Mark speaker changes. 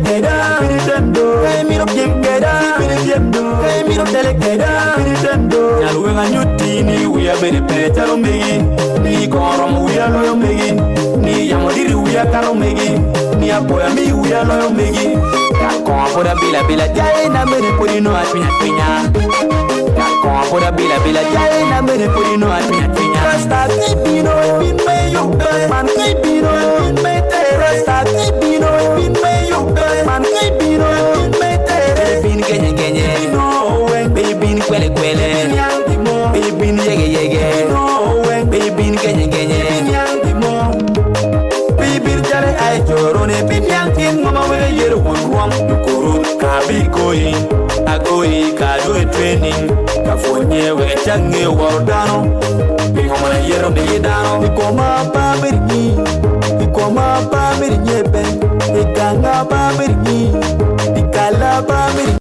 Speaker 1: telekeda dando kay miro kengeda dando kay miro telekeda dando nyalu nga nyuti ni wiya bere pere talo megi ni korom wiya lo megi ni yamodiri wiya karo megi ni apoya mi wiya lo megi ya kon poda bila bila jay na mere polino atwinya twinya ya kon poda bila bila jay na mere polino atwinya twinya rasta tipino bin me yo man tipino bin me rasta tipino bin me yo man tipino bin me bin genye genye no way bin kwele kwele bin yege yege no way bin genye genye bin jale ay jorone bin yankin mama we yero won kuru kabi koyi agoyi ka do training ka fonye we change wordano bi mama yero be dano ko ma pa birni ko ma pa birni be ikanga pa birni ikala pa birni